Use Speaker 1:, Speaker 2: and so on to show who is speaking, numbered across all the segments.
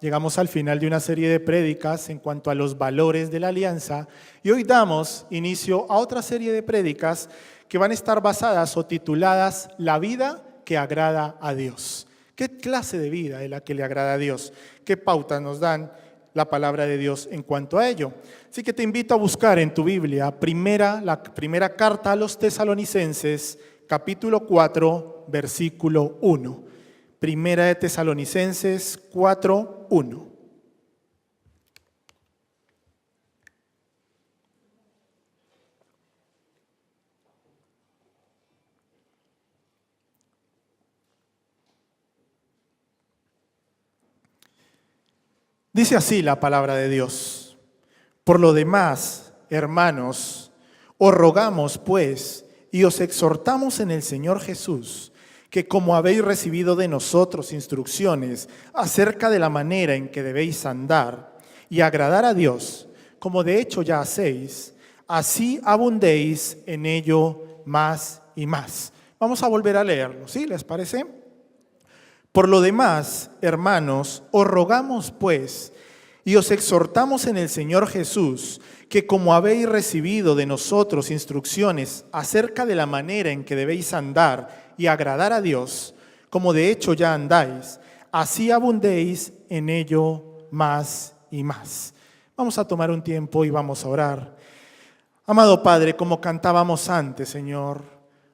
Speaker 1: llegamos al final de una serie de prédicas en cuanto a los valores de la alianza y hoy damos inicio a otra serie de prédicas que van a estar basadas o tituladas La vida que agrada a Dios. ¿Qué clase de vida es la que le agrada a Dios? ¿Qué pautas nos dan la palabra de Dios en cuanto a ello? Así que te invito a buscar en tu Biblia la primera carta a los Tesalonicenses, capítulo 4, versículo 1. Primera de Tesalonicenses 4, 1. Dice así la palabra de Dios: por lo demás, hermanos, os rogamos pues y os exhortamos en el Señor Jesús, que como habéis recibido de nosotros instrucciones acerca de la manera en que debéis andar y agradar a Dios, como de hecho ya hacéis, así abundéis en ello más y más. Vamos a volver a leerlo, ¿sí? ¿Les parece? Por lo demás, hermanos, os rogamos pues y os exhortamos en el Señor Jesús, que como habéis recibido de nosotros instrucciones acerca de la manera en que debéis andar y agradar a Dios, como de hecho ya andáis, así abundéis en ello más y más. Vamos a tomar un tiempo y vamos a orar. Amado Padre, como cantábamos antes, Señor,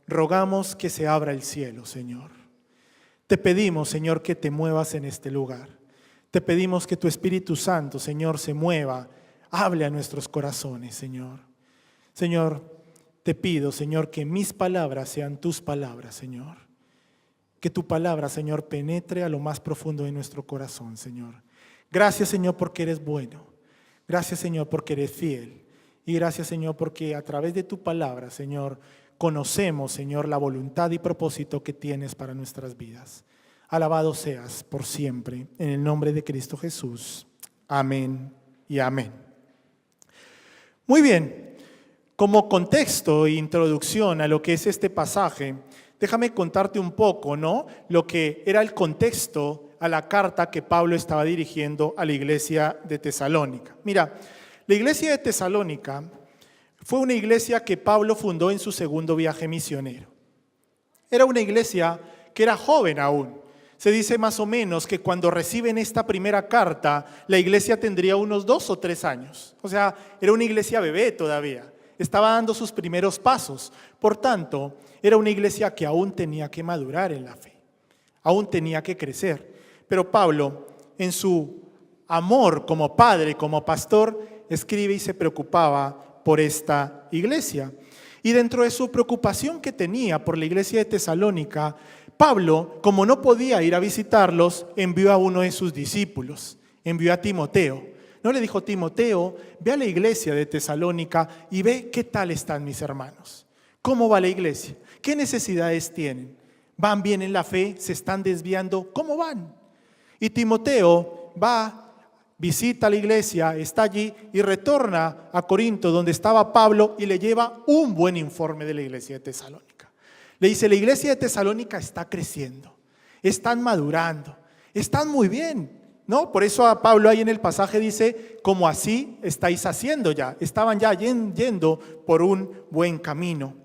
Speaker 1: rogamos que se abra el cielo, Señor. Te pedimos, Señor, que te muevas en este lugar. Te pedimos que tu Espíritu Santo, Señor, se mueva, hable a nuestros corazones, Señor. Señor, te pido, Señor, que mis palabras sean tus palabras, Señor. Que tu palabra, Señor, penetre a lo más profundo de nuestro corazón, Señor. Gracias, Señor, porque eres bueno. Gracias, Señor, porque eres fiel. Y gracias, Señor, porque a través de tu palabra, Señor, conocemos, Señor, la voluntad y propósito que tienes para nuestras vidas. Alabado seas por siempre, en el nombre de Cristo Jesús. Amén y amén. Muy bien, como contexto e introducción a lo que es este pasaje, déjame contarte un poco, ¿no?, lo que era el contexto a la carta que Pablo estaba dirigiendo a la iglesia de Tesalónica. Mira, la iglesia de Tesalónica fue una iglesia que Pablo fundó en su segundo viaje misionero. Era una iglesia que era joven aún. Se dice más o menos que cuando reciben esta primera carta, la iglesia tendría unos 2 o 3 años. O sea, era una iglesia bebé todavía. Estaba dando sus primeros pasos. Por tanto, era una iglesia que aún tenía que madurar en la fe. Aún tenía que crecer. Pero Pablo, en su amor como padre, como pastor, escribe y se preocupaba por esta iglesia. Y dentro de su preocupación que tenía por la iglesia de Tesalónica, Pablo, como no podía ir a visitarlos, envió a uno de sus discípulos, envió a Timoteo. No le dijo: Timoteo, ve a la iglesia de Tesalónica y ve qué tal están mis hermanos. ¿Cómo va la iglesia? ¿Qué necesidades tienen? ¿Van bien en la fe? ¿Se están desviando? ¿Cómo van? Y Timoteo va, visita la iglesia, está allí y retorna a Corinto, donde estaba Pablo, y le lleva un buen informe de la iglesia de Tesalónica. Le dice: la iglesia de Tesalónica está creciendo, están madurando, están muy bien, ¿no? Por eso a Pablo ahí en el pasaje dice: como así estáis haciendo ya, estaban ya yendo por un buen camino.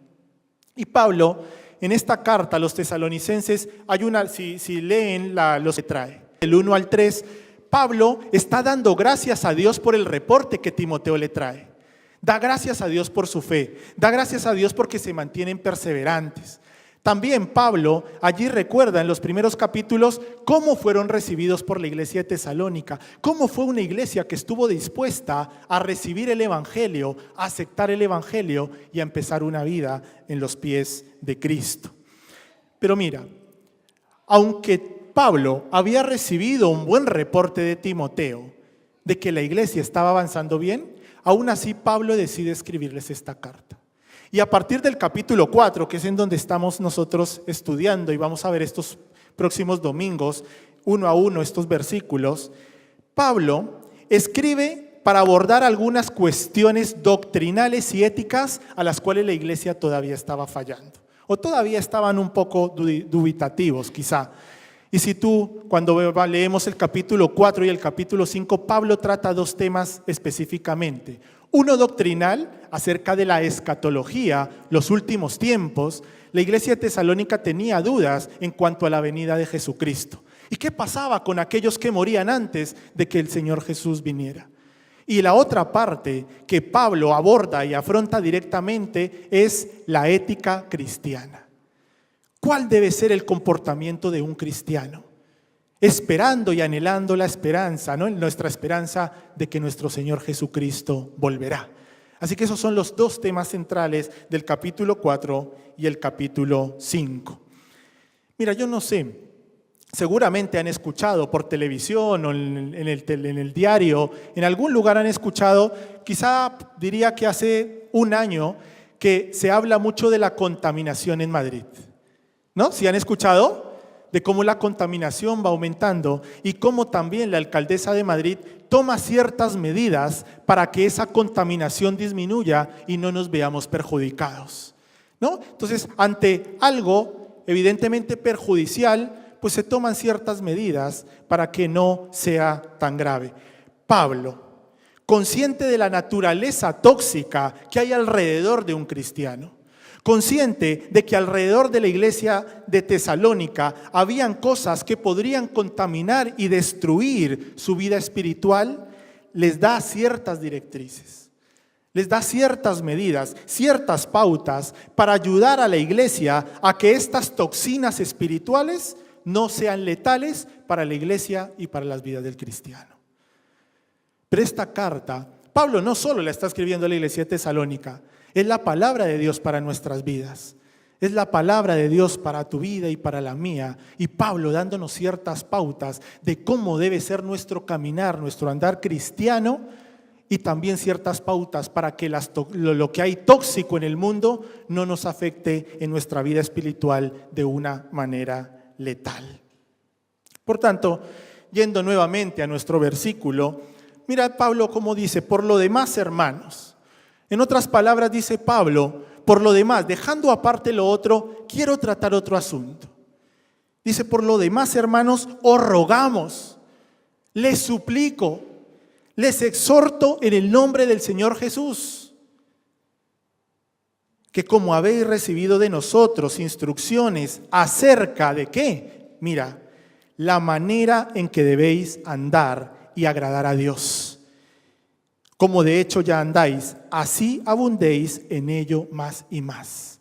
Speaker 1: Y Pablo, en esta carta a los tesalonicenses, hay una, si leen los que trae, del 1 al 3, Pablo está dando gracias a Dios por el reporte que Timoteo le trae. Da gracias a Dios por su fe. Da gracias a Dios porque se mantienen perseverantes. También Pablo allí recuerda en los primeros capítulos cómo fueron recibidos por la iglesia de Tesalónica. Cómo fue una iglesia que estuvo dispuesta a recibir el evangelio, a aceptar el evangelio y a empezar una vida en los pies de Cristo. Pero mira, aunque Pablo había recibido un buen reporte de Timoteo de que la iglesia estaba avanzando bien, aún así Pablo decide escribirles esta carta. Y a partir del capítulo 4, que es en donde estamos nosotros estudiando y vamos a ver estos próximos domingos, uno a uno estos versículos, Pablo escribe para abordar algunas cuestiones doctrinales y éticas a las cuales la iglesia todavía estaba fallando, o todavía estaban un poco dubitativos quizá. Y si tú, cuando leemos el capítulo 4 y el capítulo 5, Pablo trata dos temas específicamente. Uno doctrinal, acerca de la escatología, los últimos tiempos. La iglesia de Tesalónica tenía dudas en cuanto a la venida de Jesucristo. ¿Y qué pasaba con aquellos que morían antes de que el Señor Jesús viniera? Y la otra parte que Pablo aborda y afronta directamente es la ética cristiana. ¿Cuál debe ser el comportamiento de un cristiano? Esperando y anhelando la esperanza, ¿no? Nuestra esperanza de que nuestro Señor Jesucristo volverá. Así que esos son los dos temas centrales del capítulo 4 y el capítulo 5. Mira, yo no sé, seguramente han escuchado por televisión o en el diario, en algún lugar han escuchado, quizá diría que hace un año, que se habla mucho de la contaminación en Madrid. ¿No? ¿Sí han escuchado? De cómo la contaminación va aumentando y cómo también la alcaldesa de Madrid toma ciertas medidas para que esa contaminación disminuya y no nos veamos perjudicados, ¿no? Entonces, ante algo evidentemente perjudicial, pues se toman ciertas medidas para que no sea tan grave. Pablo, consciente de la naturaleza tóxica que hay alrededor de un cristiano, consciente de que alrededor de la iglesia de Tesalónica habían cosas que podrían contaminar y destruir su vida espiritual, les da ciertas directrices, les da ciertas medidas, ciertas pautas para ayudar a la iglesia a que estas toxinas espirituales no sean letales para la iglesia y para las vidas del cristiano. Pero esta carta, Pablo no solo la está escribiendo a la iglesia de Tesalónica, es la palabra de Dios para nuestras vidas. Es la palabra de Dios para tu vida y para la mía. Y Pablo dándonos ciertas pautas de cómo debe ser nuestro caminar, nuestro andar cristiano, y también ciertas pautas para que lo que hay tóxico en el mundo no nos afecte en nuestra vida espiritual de una manera letal. Por tanto, yendo nuevamente a nuestro versículo, mirad Pablo cómo dice: por lo demás, hermanos. En otras palabras dice Pablo, por lo demás, dejando aparte lo otro, quiero tratar otro asunto. Dice, por lo demás, hermanos, os rogamos, les suplico, les exhorto en el nombre del Señor Jesús, que como habéis recibido de nosotros instrucciones acerca de ¿qué? Mira, la manera en que debéis andar y agradar a Dios. Como de hecho ya andáis, así abundéis en ello más y más.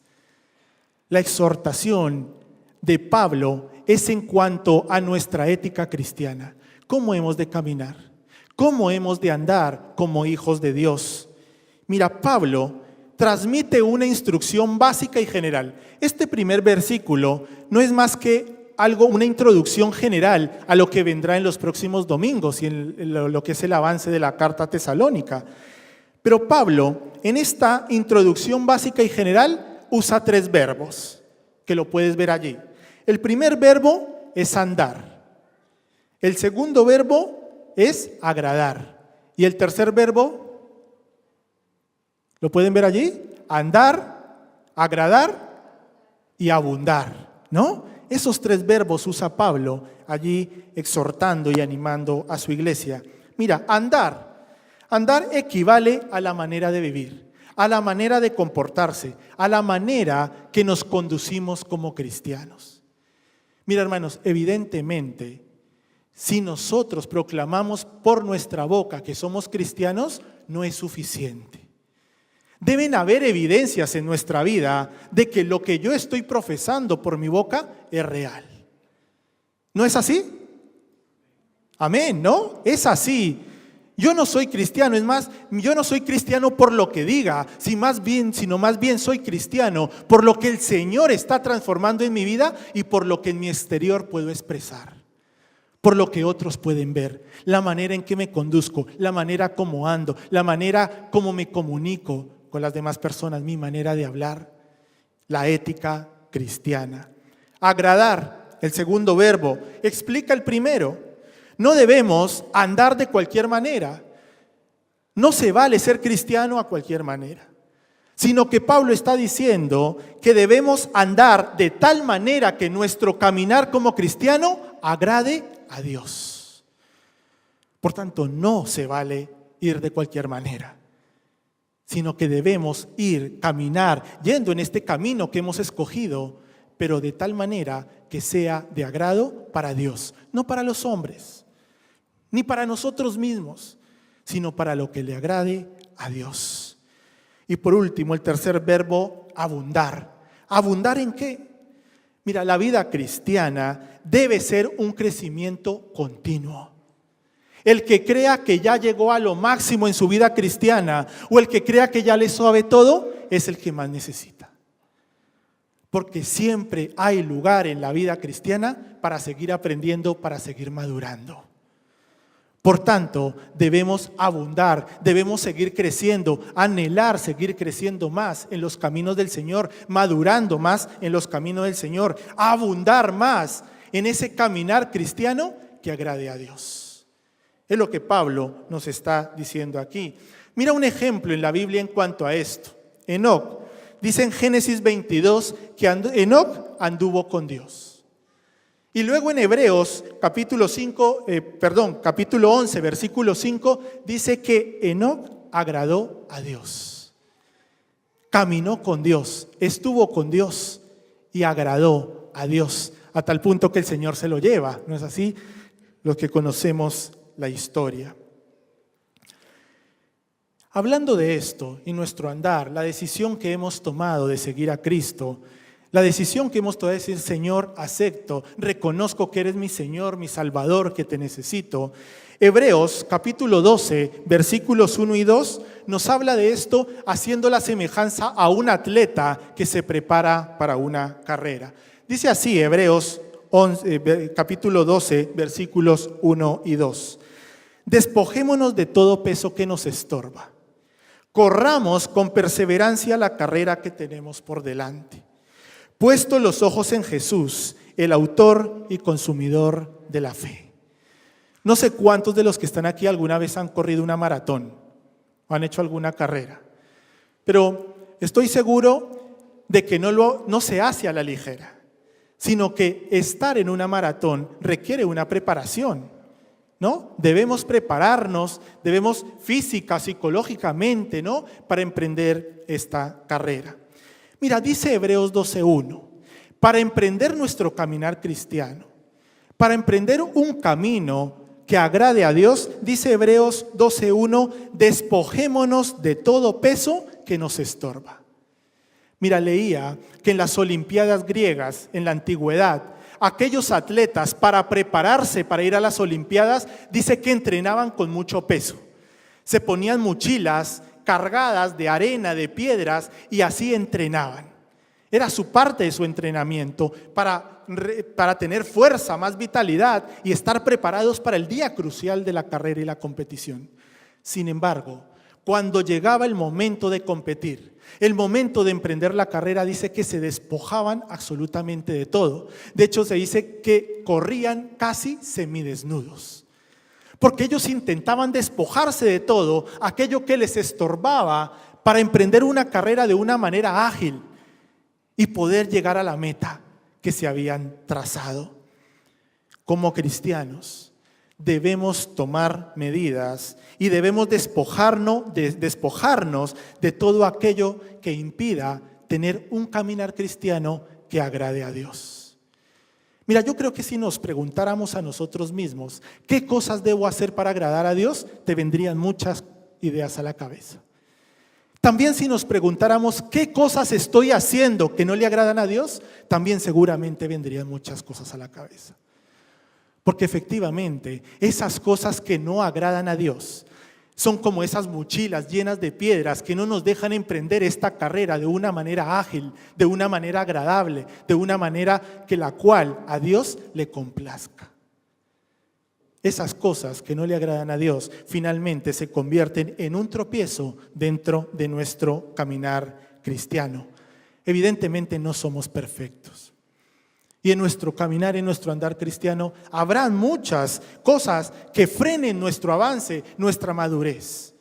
Speaker 1: La exhortación de Pablo es en cuanto a nuestra ética cristiana. ¿Cómo hemos de caminar? ¿Cómo hemos de andar como hijos de Dios? Mira, Pablo transmite una instrucción básica y general. Este primer versículo no es más que una introducción general a lo que vendrá en los próximos domingos y en lo que es el avance de la carta Tesalónica. Pero Pablo, en esta introducción básica y general, usa 3 verbos, que lo puedes ver allí. El primer verbo es andar. El segundo verbo es agradar. Y el tercer verbo, ¿lo pueden ver allí? Andar, agradar y abundar, ¿no? Esos 3 verbos usa Pablo allí exhortando y animando a su iglesia. Mira, andar. Andar equivale a la manera de vivir, a la manera de comportarse, a la manera que nos conducimos como cristianos. Mira, hermanos, evidentemente, si nosotros proclamamos por nuestra boca que somos cristianos, no es suficiente. Deben haber evidencias en nuestra vida de que lo que yo estoy profesando por mi boca es real. ¿No es así? Amén, ¿no? Es así. Yo no soy cristiano, es más, yo no soy cristiano por lo que diga, sino más bien soy cristiano por lo que el Señor está transformando en mi vida y por lo que en mi exterior puedo expresar, por lo que otros pueden ver, la manera en que me conduzco, la manera como ando, la manera como me comunico con las demás personas, mi manera de hablar, la ética cristiana. Agradar, el segundo verbo, explica el primero. No debemos andar de cualquier manera. No se vale ser cristiano a cualquier manera, sino que Pablo está diciendo que debemos andar de tal manera que nuestro caminar como cristiano agrade a Dios. Por tanto, no se vale ir de cualquier manera, sino que debemos ir, caminar, yendo en este camino que hemos escogido, pero de tal manera que sea de agrado para Dios, no para los hombres, ni para nosotros mismos, sino para lo que le agrade a Dios. Y por último, el tercer verbo, abundar. ¿Abundar en qué? Mira, la vida cristiana debe ser un crecimiento continuo. El que crea que ya llegó a lo máximo en su vida cristiana o el que crea que ya le sabe todo es el que más necesita. Porque siempre hay lugar en la vida cristiana para seguir aprendiendo, para seguir madurando. Por tanto, debemos abundar, debemos seguir creciendo, anhelar seguir creciendo más en los caminos del Señor, madurando más en los caminos del Señor, abundar más en ese caminar cristiano que agrade a Dios. Es lo que Pablo nos está diciendo aquí. Mira un ejemplo en la Biblia en cuanto a esto. Enoc, dice en Génesis 22 que Enoc anduvo con Dios. Y luego en Hebreos capítulo 11, versículo 5, dice que Enoc agradó a Dios. Caminó con Dios, estuvo con Dios y agradó a Dios, a tal punto que el Señor se lo lleva, ¿no es así? Los que conocemos la historia. Hablando de esto y nuestro andar, la decisión que hemos tomado de seguir a Cristo, la decisión que hemos tomado de decir, Señor, acepto, reconozco que eres mi Señor, mi Salvador, que te necesito. Hebreos capítulo 12, versículos 1 y 2, nos habla de esto haciendo la semejanza a un atleta que se prepara para una carrera. Dice así, Hebreos capítulo 12, versículos 1 y 2. Despojémonos de todo peso que nos estorba. Corramos con perseverancia la carrera que tenemos por delante. Puesto los ojos en Jesús, el autor y consumidor de la fe. No sé cuántos de los que están aquí alguna vez han corrido una maratón o han hecho alguna carrera, pero estoy seguro de que no se hace a la ligera, sino que estar en una maratón requiere una preparación, ¿no? Debemos prepararnos, debemos física, psicológicamente, ¿no? Para emprender esta carrera. Mira, dice Hebreos 12:1, para emprender nuestro caminar cristiano, para emprender un camino que agrade a Dios, dice Hebreos 12:1, despojémonos de todo peso que nos estorba. Mira, leía que en las Olimpiadas griegas, en la antigüedad, aquellos atletas para prepararse para ir a las Olimpiadas, dice que entrenaban con mucho peso. Se ponían mochilas cargadas de arena, de piedras, y así entrenaban. Era su parte de su entrenamiento para tener fuerza, más vitalidad y estar preparados para el día crucial de la carrera y la competición. Sin embargo, cuando llegaba el momento de competir, el momento de emprender la carrera, dice que se despojaban absolutamente de todo. De hecho, se dice que corrían casi semidesnudos. Porque ellos intentaban despojarse de todo aquello que les estorbaba para emprender una carrera de una manera ágil y poder llegar a la meta que se habían trazado. Como cristianos debemos tomar medidas y debemos despojarnos de todo aquello que impida tener un caminar cristiano que agrade a Dios. Mira, yo creo que si nos preguntáramos a nosotros mismos, ¿qué cosas debo hacer para agradar a Dios?, te vendrían muchas ideas a la cabeza. También si nos preguntáramos, ¿qué cosas estoy haciendo que no le agradan a Dios?, también seguramente vendrían muchas cosas a la cabeza. Porque efectivamente, esas cosas que no agradan a Dios son como esas mochilas llenas de piedras que no nos dejan emprender esta carrera de una manera ágil, de una manera agradable, de una manera que la cual a Dios le complazca. Esas cosas que no le agradan a Dios finalmente se convierten en un tropiezo dentro de nuestro caminar cristiano. Evidentemente no somos perfectos. Y en nuestro caminar, en nuestro andar cristiano, habrán muchas cosas que frenen nuestro avance, nuestra madurez.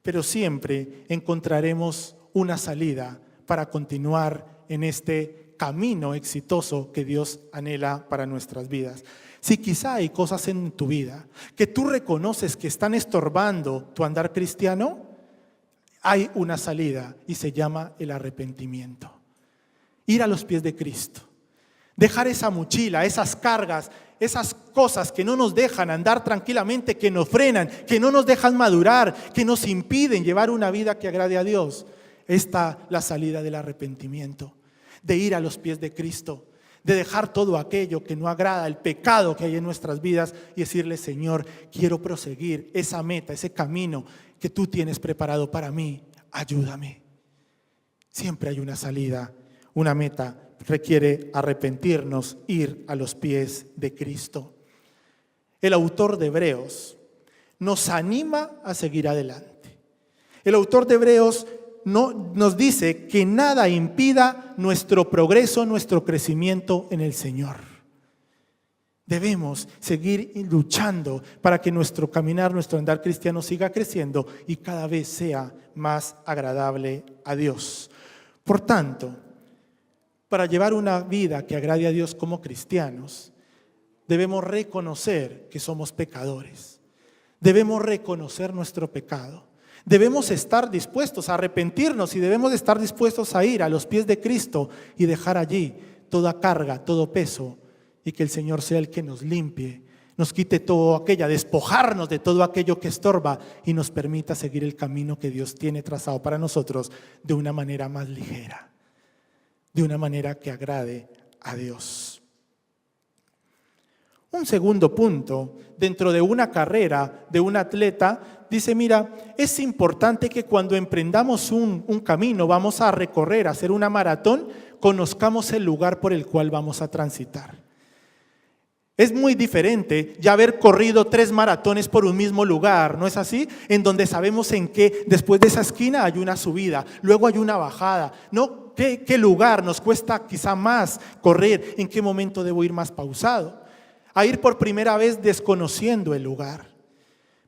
Speaker 1: Pero siempre encontraremos una salida para continuar en este camino exitoso que Dios anhela para nuestras vidas. Si quizá hay cosas en tu vida que tú reconoces que están estorbando tu andar cristiano, hay una salida y se llama el arrepentimiento. Ir a los pies de Cristo. Dejar esa mochila, esas cargas, esas cosas que no nos dejan andar tranquilamente, que nos frenan, que no nos dejan madurar, que nos impiden llevar una vida que agrade a Dios. Esta es la salida del arrepentimiento, de ir a los pies de Cristo, de dejar todo aquello que no agrada, el pecado que hay en nuestras vidas y decirle: Señor, quiero proseguir esa meta, ese camino que tú tienes preparado para mí, ayúdame. Siempre hay una salida, una meta. Requiere arrepentirnos, ir a los pies de Cristo. El autor de Hebreos nos anima a seguir adelante. El autor de Hebreos nos dice que nada impida nuestro progreso, nuestro crecimiento en el Señor. Debemos seguir luchando para que nuestro caminar, nuestro andar cristiano siga creciendo y cada vez sea más agradable a Dios. Por tanto, para llevar una vida que agrade a Dios como cristianos, debemos reconocer que somos pecadores. Debemos reconocer nuestro pecado. Debemos estar dispuestos a arrepentirnos y debemos estar dispuestos a ir a los pies de Cristo y dejar allí toda carga, todo peso, y que el Señor sea el que nos limpie, nos quite todo aquello, despojarnos de todo aquello que estorba y nos permita seguir el camino que Dios tiene trazado para nosotros de una manera más ligera, de una manera que agrade a Dios. Un segundo punto, dentro de una carrera de un atleta, dice: mira, es importante que cuando emprendamos un camino, vamos a recorrer, a hacer una maratón, conozcamos el lugar por el cual vamos a transitar. Es muy diferente ya haber corrido 3 maratones por un mismo lugar, ¿no es así? En donde sabemos en qué, después de esa esquina hay una subida, luego hay una bajada, ¿no? ¿Qué lugar nos cuesta quizá más correr? ¿En qué momento debo ir más pausado? A ir por primera vez desconociendo el lugar.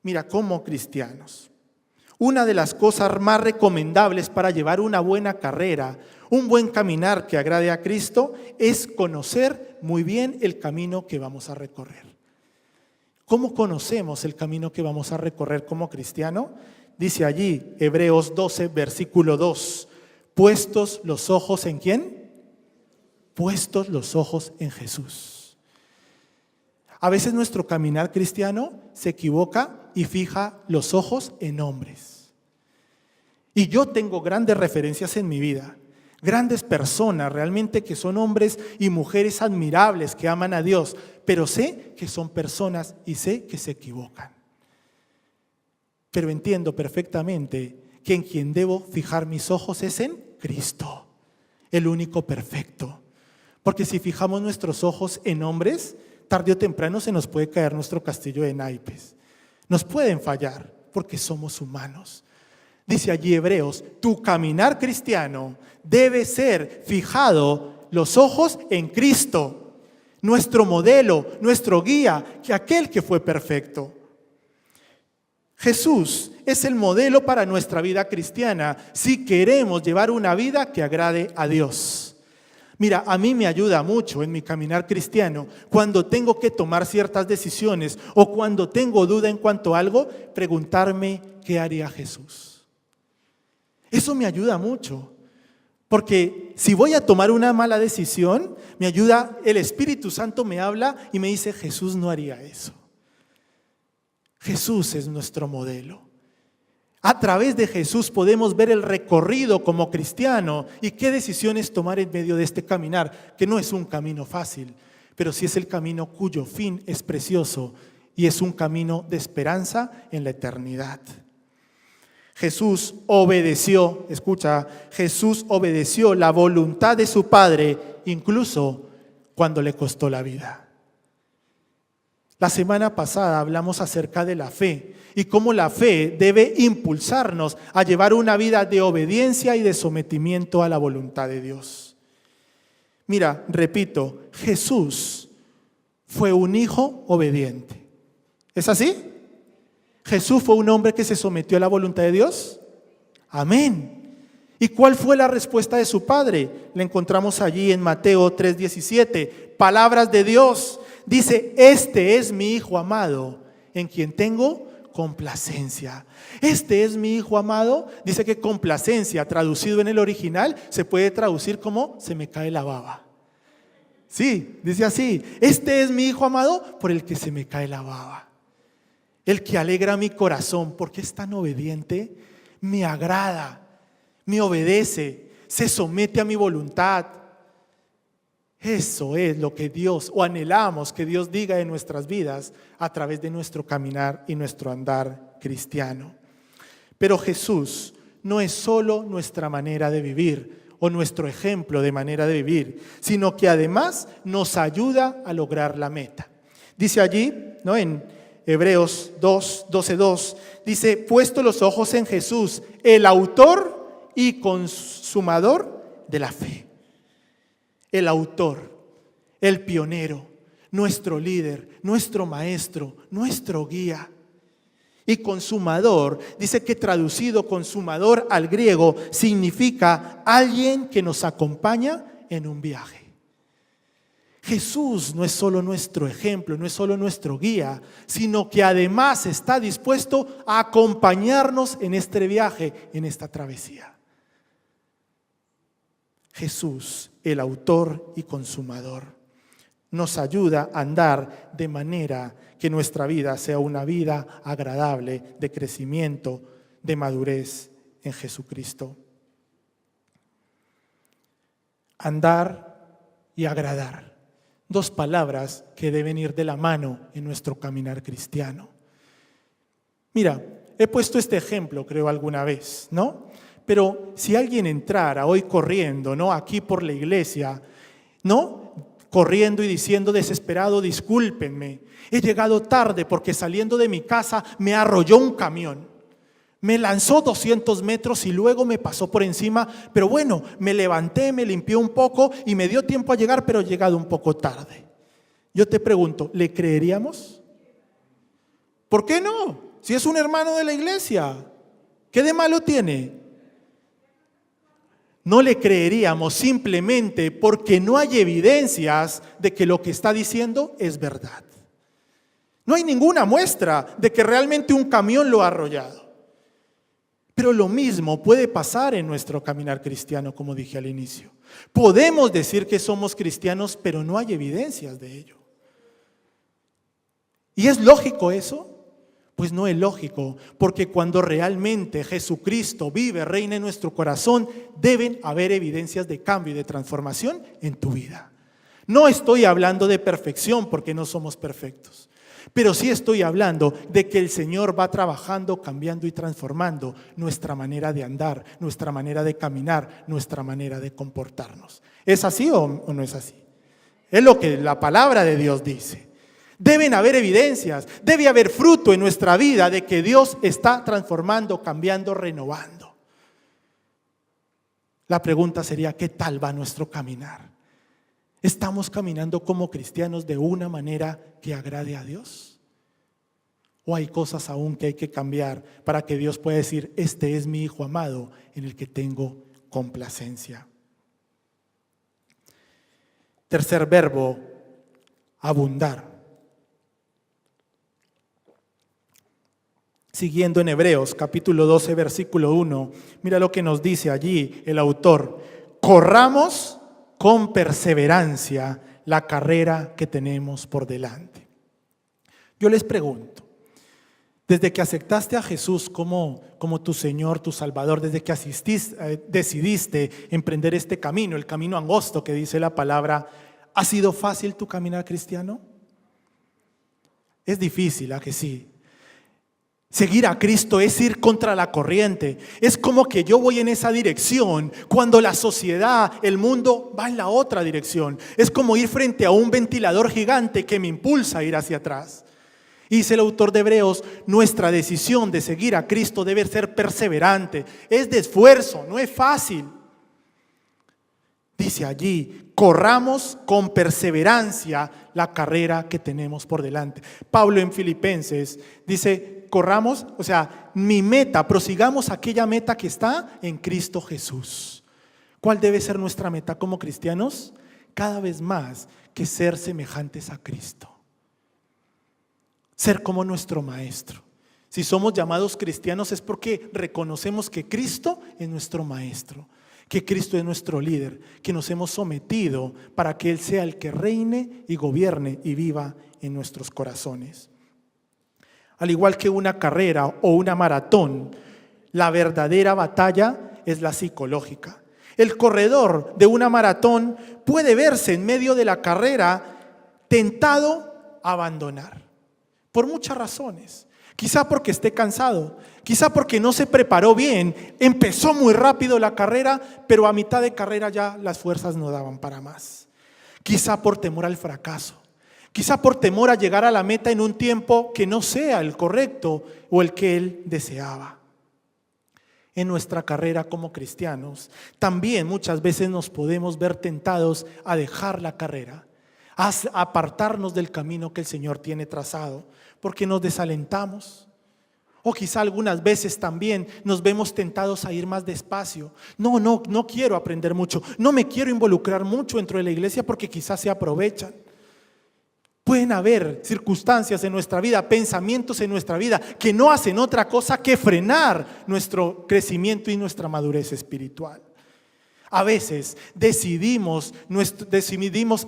Speaker 1: Mira, como cristianos, una de las cosas más recomendables para llevar una buena carrera, un buen caminar que agrade a Cristo, es conocer muy bien el camino que vamos a recorrer. ¿Cómo conocemos el camino que vamos a recorrer como cristiano? Dice allí, Hebreos 12, versículo 2, puestos los ojos ¿en quién? Puestos los ojos en Jesús. A veces nuestro caminar cristiano se equivoca y fija los ojos en hombres. Y yo tengo grandes referencias en mi vida, grandes personas realmente que son hombres y mujeres admirables que aman a Dios, pero sé que son personas y sé que se equivocan. Pero entiendo perfectamente que en quien debo fijar mis ojos es en Cristo, el único perfecto. Porque si fijamos nuestros ojos en hombres, tarde o temprano se nos puede caer nuestro castillo de naipes. Nos pueden fallar porque somos humanos. Dice allí Hebreos, tu caminar cristiano debe ser fijado los ojos en Cristo, nuestro modelo, nuestro guía, que aquel que fue perfecto. Jesús es el modelo para nuestra vida cristiana si queremos llevar una vida que agrade a Dios. Mira, a mí me ayuda mucho en mi caminar cristiano cuando tengo que tomar ciertas decisiones o cuando tengo duda en cuanto a algo, preguntarme qué haría Jesús. Eso me ayuda mucho, porque si voy a tomar una mala decisión, me ayuda, el Espíritu Santo me habla y me dice, Jesús no haría eso. Jesús es nuestro modelo. A través de Jesús podemos ver el recorrido como cristiano y qué decisiones tomar en medio de este caminar, que no es un camino fácil, pero sí es el camino cuyo fin es precioso y es un camino de esperanza en la eternidad. Jesús obedeció, escucha, Jesús obedeció la voluntad de su Padre incluso cuando le costó la vida. La semana pasada hablamos acerca de la fe y cómo la fe debe impulsarnos a llevar una vida de obediencia y de sometimiento a la voluntad de Dios. Mira, repito, Jesús fue un hijo obediente. ¿Es así? ¿Jesús fue un hombre que se sometió a la voluntad de Dios? Amén. ¿Y cuál fue la respuesta de su padre? La encontramos allí en Mateo 3:17. Palabras de Dios. Dice, este es mi hijo amado, en quien tengo complacencia. Este es mi hijo amado. Dice que complacencia, traducido en el original, se puede traducir como se me cae la baba. Sí, dice así. Este es mi hijo amado por el que se me cae la baba. El que alegra mi corazón, porque es tan obediente, me agrada, me obedece, se somete a mi voluntad. Eso es lo que Dios, o anhelamos que Dios diga en nuestras vidas a través de nuestro caminar y nuestro andar cristiano. Pero Jesús no es solo nuestra manera de vivir o nuestro ejemplo de manera de vivir, sino que además nos ayuda a lograr la meta. Dice allí, ¿no?, en Hebreos 12:2, dice, puesto los ojos en Jesús, el autor y consumador de la fe. El autor, el pionero, nuestro líder, nuestro maestro, nuestro guía. Y consumador, dice que traducido consumador al griego significa alguien que nos acompaña en un viaje. Jesús no es solo nuestro ejemplo, no es solo nuestro guía, sino que además está dispuesto a acompañarnos en este viaje, en esta travesía. Jesús, el autor y consumador, nos ayuda a andar de manera que nuestra vida sea una vida agradable, de crecimiento, de madurez en Jesucristo. Andar y agradar, dos palabras que deben ir de la mano en nuestro caminar cristiano. Mira, he puesto este ejemplo, creo, alguna vez, ¿no? Pero si alguien entrara hoy corriendo, ¿no?, aquí por la iglesia, ¿no?, corriendo y diciendo desesperado, discúlpenme, he llegado tarde porque saliendo de mi casa me arrolló un camión, me lanzó 200 metros y luego me pasó por encima, pero bueno, me levanté, me limpié un poco y me dio tiempo a llegar, pero he llegado un poco tarde. Yo te pregunto, ¿le creeríamos? ¿Por qué no? Si es un hermano de la iglesia, ¿qué de malo tiene? No le creeríamos simplemente porque no hay evidencias de que lo que está diciendo es verdad. No hay ninguna muestra de que realmente un camión lo ha arrollado. Pero lo mismo puede pasar en nuestro caminar cristiano, como dije al inicio. Podemos decir que somos cristianos, pero no hay evidencias de ello. ¿Y es lógico eso? Pues no es lógico, porque cuando realmente Jesucristo vive, reina en nuestro corazón, deben haber evidencias de cambio y de transformación en tu vida. No estoy hablando de perfección, porque no somos perfectos, pero sí estoy hablando de que el Señor va trabajando, cambiando y transformando nuestra manera de andar, nuestra manera de caminar, nuestra manera de comportarnos. ¿Es así o no es así? Es lo que la palabra de Dios dice. Deben haber evidencias, debe haber fruto en nuestra vida de que Dios está transformando, cambiando, renovando. La pregunta sería, ¿qué tal va nuestro caminar? ¿Estamos caminando como cristianos de una manera que agrade a Dios? ¿O hay cosas aún que hay que cambiar para que Dios pueda decir, este es mi hijo amado en el que tengo complacencia? Tercer verbo, abundar. Siguiendo en Hebreos capítulo 12 versículo 1, mira lo que nos dice allí el autor: corramos con perseverancia la carrera que tenemos por delante. Yo les pregunto, desde que aceptaste a Jesús como tu Señor, tu Salvador, desde que decidiste emprender este camino, el camino angosto que dice la palabra, ¿ha sido fácil tu caminar cristiano? Es difícil, ¿a que sí? Seguir a Cristo es ir contra la corriente. Es como que yo voy en esa dirección cuando la sociedad, el mundo va en la otra dirección. Es como ir frente a un ventilador gigante que me impulsa a ir hacia atrás. Y dice el autor de Hebreos, nuestra decisión de seguir a Cristo debe ser perseverante. Es de esfuerzo, no es fácil. Dice allí, corramos con perseverancia la carrera que tenemos por delante. Pablo en Filipenses dice, corramos, o sea, mi meta, prosigamos aquella meta que está en Cristo Jesús. ¿Cuál debe ser nuestra meta como cristianos? Cada vez más que ser semejantes a Cristo. Ser como nuestro Maestro. Si somos llamados cristianos es porque reconocemos que Cristo es nuestro Maestro, que Cristo es nuestro líder, que nos hemos sometido para que Él sea el que reine y gobierne y viva en nuestros corazones. Al igual que una carrera o una maratón, la verdadera batalla es la psicológica. El corredor de una maratón puede verse en medio de la carrera tentado a abandonar, por muchas razones. Quizá porque esté cansado, quizá porque no se preparó bien, empezó muy rápido la carrera, pero a mitad de carrera ya las fuerzas no daban para más. Quizá por temor al fracaso, quizá por temor a llegar a la meta en un tiempo que no sea el correcto o el que él deseaba. En nuestra carrera como cristianos, también muchas veces nos podemos ver tentados a dejar la carrera, a apartarnos del camino que el Señor tiene trazado, porque nos desalentamos. O quizá algunas veces también nos vemos tentados a ir más despacio. No quiero aprender mucho, no me quiero involucrar mucho dentro de la iglesia porque quizás se aprovechan. Pueden haber circunstancias en nuestra vida, pensamientos en nuestra vida que no hacen otra cosa que frenar nuestro crecimiento y nuestra madurez espiritual. A veces decidimos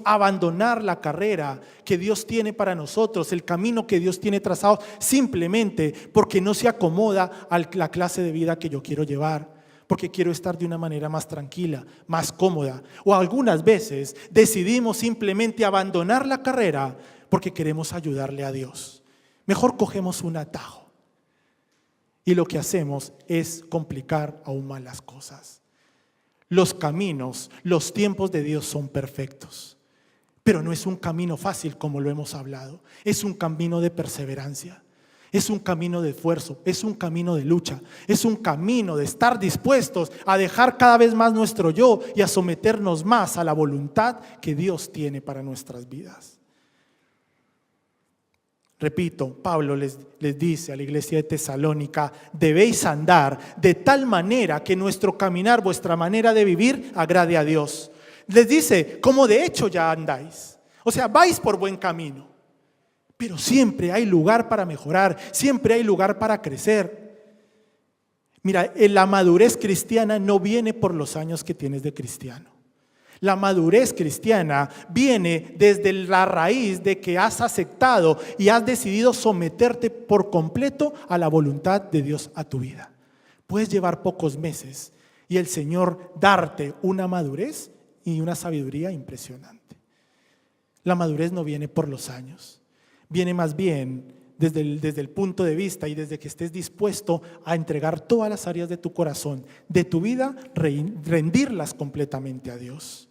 Speaker 1: abandonar la carrera que Dios tiene para nosotros, el camino que Dios tiene trazado, simplemente porque no se acomoda a la clase de vida que yo quiero llevar, porque quiero estar de una manera más tranquila, más cómoda. O algunas veces decidimos simplemente abandonar la carrera porque queremos ayudarle a Dios. Mejor cogemos un atajo y lo que hacemos es complicar aún más las cosas. Los caminos, los tiempos de Dios son perfectos, pero no es un camino fácil como lo hemos hablado. Es un camino de perseverancia, es un camino de esfuerzo, es un camino de lucha, es un camino de estar dispuestos a dejar cada vez más nuestro yo y a someternos más a la voluntad que Dios tiene para nuestras vidas. Repito, Pablo les dice a la iglesia de Tesalónica: debéis andar de tal manera que nuestro caminar, vuestra manera de vivir, agrade a Dios. Les dice, como de hecho ya andáis. O sea, vais por buen camino. Pero siempre hay lugar para mejorar, siempre hay lugar para crecer. Mira, la madurez cristiana no viene por los años que tienes de cristiano. La madurez cristiana viene desde la raíz de que has aceptado y has decidido someterte por completo a la voluntad de Dios a tu vida. Puedes llevar pocos meses y el Señor darte una madurez y una sabiduría impresionante. La madurez no viene por los años, viene más bien desde el punto de vista y desde que estés dispuesto a entregar todas las áreas de tu corazón, de tu vida, rendirlas completamente a Dios.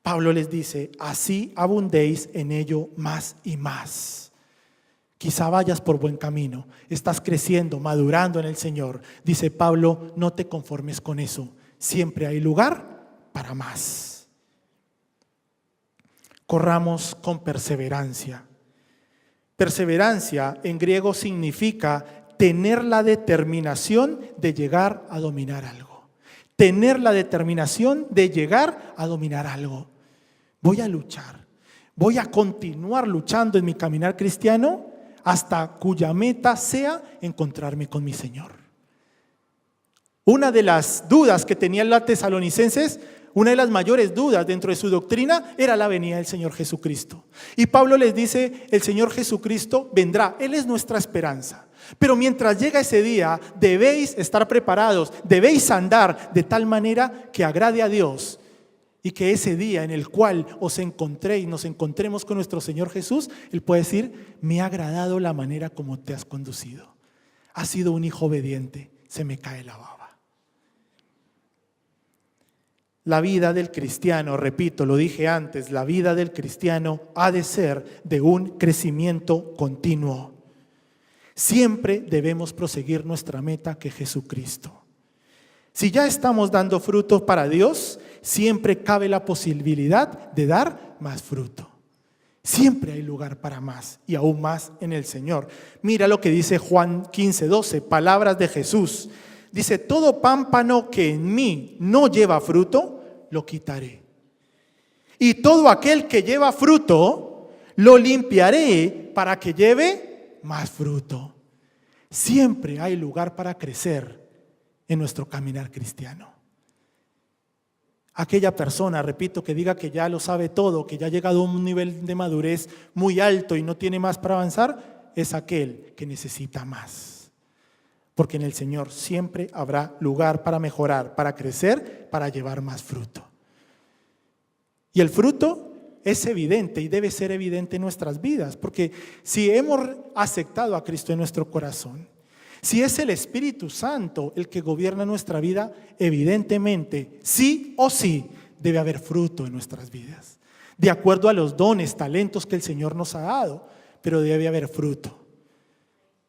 Speaker 1: Pablo les dice: así abundéis en ello más y más. Quizá vayas por buen camino, estás creciendo, madurando en el Señor. Dice Pablo: no te conformes con eso, siempre hay lugar para más. Corramos con perseverancia. Perseverancia en griego significa tener la determinación de llegar a dominar algo. Tener la determinación de llegar a dominar algo. Voy a luchar, voy a continuar luchando en mi caminar cristiano hasta cuya meta sea encontrarme con mi Señor. Una de las dudas que tenían los tesalonicenses, una de las mayores dudas dentro de su doctrina, era la venida del Señor Jesucristo. Y Pablo les dice: el Señor Jesucristo vendrá, Él es nuestra esperanza. Pero mientras llega ese día, debéis estar preparados, debéis andar de tal manera que agrade a Dios. Y que ese día en el cual os encontré y nos encontremos con nuestro Señor Jesús, Él puede decir: me ha agradado la manera como te has conducido. Has sido un hijo obediente, se me cae la baba. La vida del cristiano, repito, lo dije antes, la vida del cristiano ha de ser de un crecimiento continuo. Siempre debemos proseguir nuestra meta, que es Jesucristo. Si ya estamos dando frutos para Dios, siempre cabe la posibilidad de dar más fruto. Siempre hay lugar para más y aún más en el Señor. Mira lo que dice Juan 15:12, palabras de Jesús. Dice, todo pámpano que en mí no lleva fruto, lo quitaré. Y todo aquel que lleva fruto, lo limpiaré para que lleve más fruto. Siempre hay lugar para crecer en nuestro caminar cristiano. Aquella persona, repito, que diga que ya lo sabe todo, que ya ha llegado a un nivel de madurez muy alto y no tiene más para avanzar, es aquel que necesita más. Porque en el Señor siempre habrá lugar para mejorar, para crecer, para llevar más fruto. Y el fruto es evidente y debe ser evidente en nuestras vidas, porque si hemos aceptado a Cristo en nuestro corazón, si es el Espíritu Santo el que gobierna nuestra vida, evidentemente, sí o sí, debe haber fruto en nuestras vidas, de acuerdo a los dones, talentos que el Señor nos ha dado, pero debe haber fruto.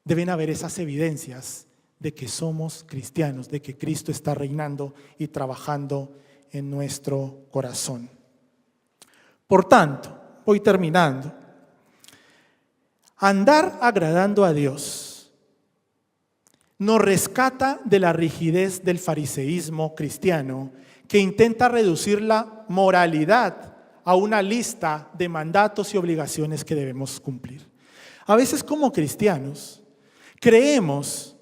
Speaker 1: Deben haber esas evidencias de que somos cristianos, de que Cristo está reinando y trabajando en nuestro corazón. Por tanto, voy terminando. Andar agradando a Dios nos rescata de la rigidez del fariseísmo cristiano que intenta reducir la moralidad a una lista de mandatos y obligaciones que debemos cumplir. A veces como cristianos creemos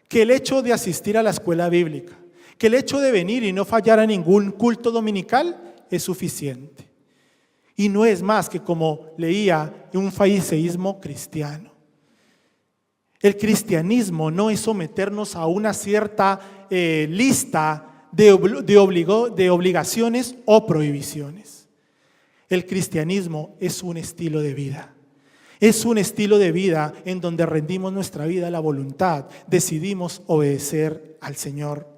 Speaker 1: que el hecho de asistir a la escuela bíblica, que el hecho de venir y no fallar a ningún culto dominical es suficiente. Y no es más que, como leía, un fariseísmo cristiano. El cristianismo no es someternos a una cierta lista de obligaciones o prohibiciones. El cristianismo es un estilo de vida. Es un estilo de vida en donde rendimos nuestra vida a la voluntad, decidimos obedecer al Señor.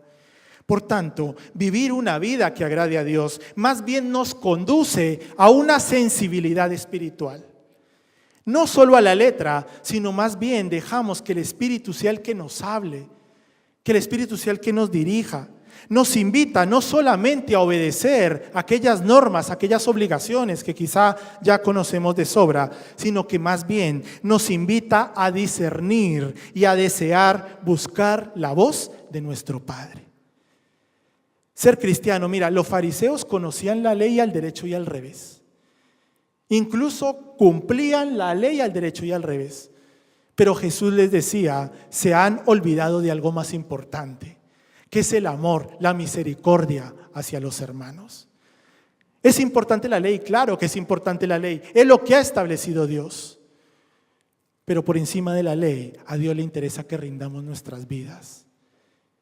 Speaker 1: Por tanto, vivir una vida que agrade a Dios más bien nos conduce a una sensibilidad espiritual. No solo a la letra, sino más bien dejamos que el Espíritu sea el que nos hable, que el Espíritu sea el que nos dirija. Nos invita no solamente a obedecer aquellas normas, aquellas obligaciones que quizá ya conocemos de sobra, sino que más bien nos invita a discernir y a desear buscar la voz de nuestro Padre. Ser cristiano, mira, los fariseos conocían la ley al derecho y al revés. Incluso cumplían la ley al derecho y al revés. Pero Jesús les decía, se han olvidado de algo más importante, que es el amor, la misericordia hacia los hermanos. ¿Es importante la ley? Claro que es importante la ley. Es lo que ha establecido Dios. Pero por encima de la ley, a Dios le interesa que rindamos nuestras vidas,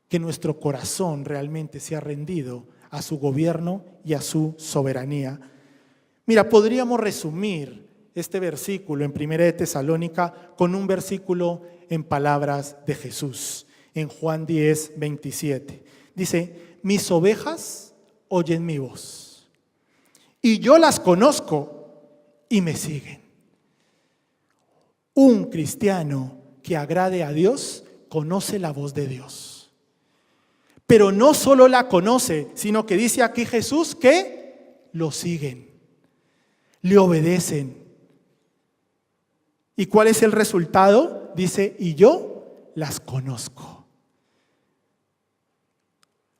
Speaker 1: que nuestro corazón realmente sea rendido a su gobierno y a su soberanía. Mira, podríamos resumir este versículo en 1 de Tesalónica con un versículo en palabras de Jesús, en Juan 10:27. Dice, mis ovejas oyen mi voz, y yo las conozco y me siguen. Un cristiano que agrade a Dios conoce la voz de Dios. Pero no solo la conoce, sino que dice aquí Jesús que lo siguen. Le obedecen. ¿Y cuál es el resultado? Dice, y yo las conozco.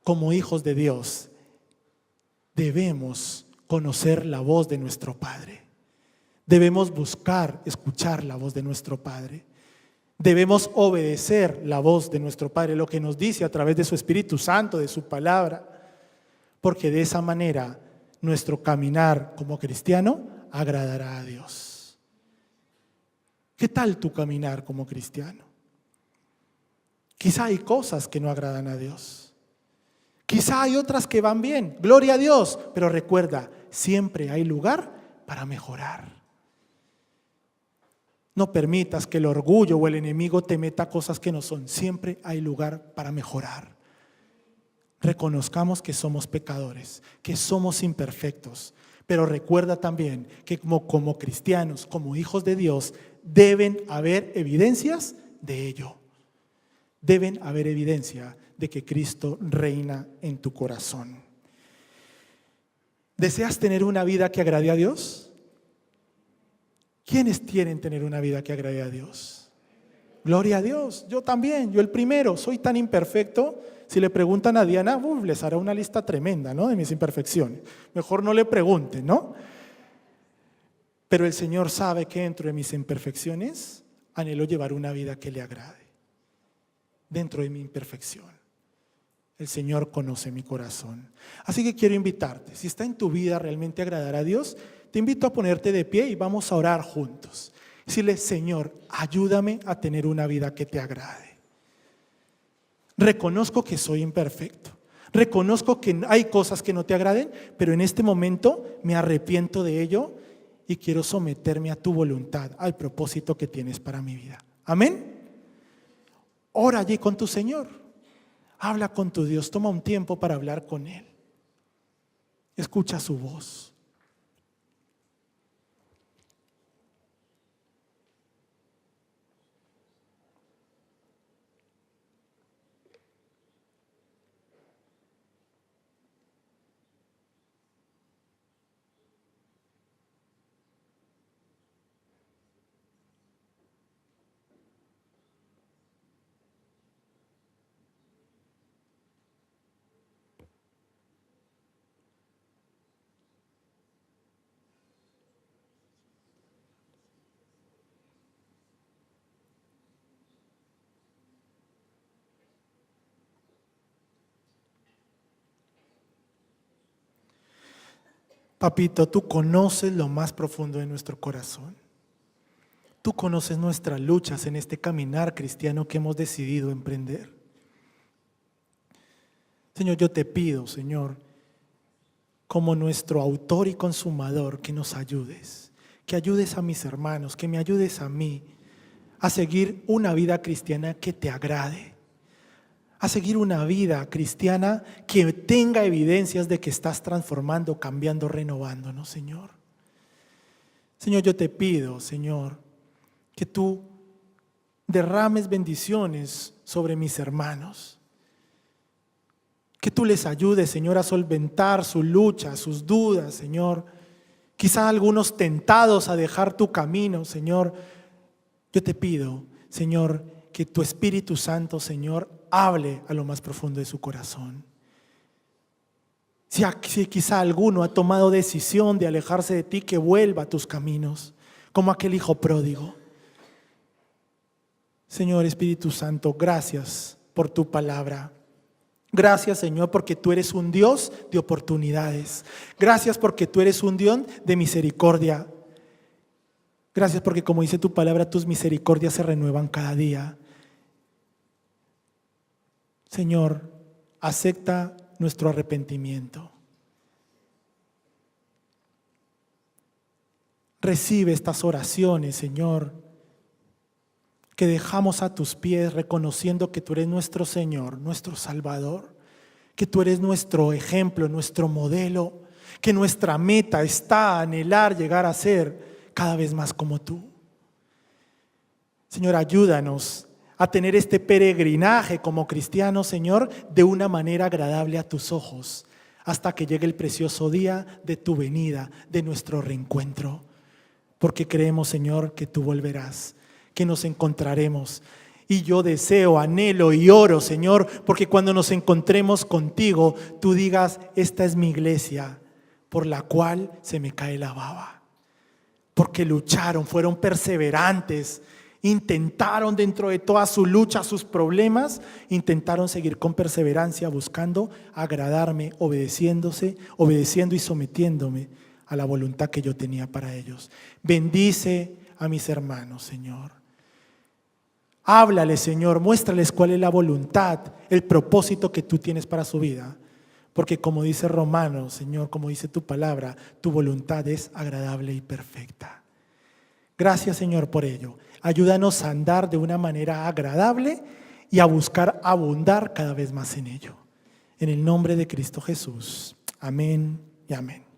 Speaker 1: Como hijos de Dios, debemos conocer la voz de nuestro Padre. Debemos buscar, escuchar la voz de nuestro Padre. Debemos obedecer la voz de nuestro Padre, lo que nos dice a través de su Espíritu Santo, de su palabra, porque de esa manera nuestro caminar como cristiano agradará a Dios. ¿Qué tal tu caminar como cristiano? Quizá hay cosas que no agradan a Dios. Quizá hay otras que van bien, gloria a Dios, pero recuerda, siempre hay lugar para mejorar. No permitas que el orgullo o el enemigo te meta cosas que no son. Siempre hay lugar para mejorar. Reconozcamos que somos pecadores, que somos imperfectos, pero recuerda también que como cristianos, como hijos de Dios, deben haber evidencias de ello. Deben haber evidencia de que Cristo reina en tu corazón. ¿Deseas tener una vida que agrade a Dios? ¿Quiénes quieren tener una vida que agrade a Dios? Gloria a Dios, yo también, yo el primero, soy tan imperfecto. Si le preguntan a Diana, les hará una lista tremenda, ¿no?, de mis imperfecciones. Mejor no le pregunten, ¿no? Pero el Señor sabe que dentro de mis imperfecciones anhelo llevar una vida que le agrade. Dentro de mi imperfección, el Señor conoce mi corazón. Así que quiero invitarte, si está en tu vida realmente agradar a Dios, te invito a ponerte de pie y vamos a orar juntos. Decirle: Señor, ayúdame a tener una vida que te agrade. Reconozco que soy imperfecto. Reconozco que hay cosas que no te agraden, pero en este momento me arrepiento de ello y quiero someterme a tu voluntad, al propósito que tienes para mi vida. Amén. Ora allí con tu Señor. Habla con tu Dios. Toma un tiempo para hablar con Él. Escucha su voz. Papito, tú conoces lo más profundo de nuestro corazón. Tú conoces nuestras luchas en este caminar cristiano que hemos decidido emprender. Señor, yo te pido, Señor, como nuestro autor y consumador, que nos ayudes, que ayudes a mis hermanos, que me ayudes a mí a seguir una vida cristiana que te agrade, a seguir una vida cristiana que tenga evidencias de que estás transformando, cambiando, renovándonos, Señor. Señor, yo te pido, Señor, que tú derrames bendiciones sobre mis hermanos, que tú les ayudes, Señor, a solventar su lucha, sus dudas, Señor. Quizá algunos tentados a dejar tu camino, Señor. Yo te pido, Señor, que tu Espíritu Santo, Señor, hable a lo más profundo de su corazón. Si quizá alguno ha tomado decisión de alejarse de ti, que vuelva a tus caminos, como aquel hijo pródigo. Señor Espíritu Santo, gracias por tu palabra. Gracias, Señor, porque tú eres un Dios de oportunidades. Gracias porque tú eres un Dios de misericordia. Gracias porque, como dice tu palabra, tus misericordias se renuevan cada día. Señor, acepta nuestro arrepentimiento. Recibe estas oraciones, Señor, que dejamos a tus pies, reconociendo que tú eres nuestro Señor, nuestro Salvador, que tú eres nuestro ejemplo, nuestro modelo, que nuestra meta está a anhelar llegar a ser cada vez más como tú. Señor, ayúdanos a tener este peregrinaje como cristianos, Señor, de una manera agradable a tus ojos, hasta que llegue el precioso día de tu venida, de nuestro reencuentro. Porque creemos, Señor, que tú volverás, que nos encontraremos. Y yo deseo, anhelo y oro, Señor, porque cuando nos encontremos contigo, tú digas: esta es mi iglesia, por la cual se me cae la baba. Porque lucharon, fueron perseverantes, intentaron dentro de toda su lucha, sus problemas, intentaron seguir con perseverancia, buscando agradarme, obedeciendo y sometiéndome a la voluntad que yo tenía para ellos. Bendice a mis hermanos, Señor. Háblales, Señor, muéstrales cuál es la voluntad, el propósito que tú tienes para su vida. Porque como dice Romanos, Señor, como dice tu palabra, tu voluntad es agradable y perfecta. Gracias, Señor, por ello. Ayúdanos a andar de una manera agradable y a buscar abundar cada vez más en ello. En el nombre de Cristo Jesús. Amén y amén.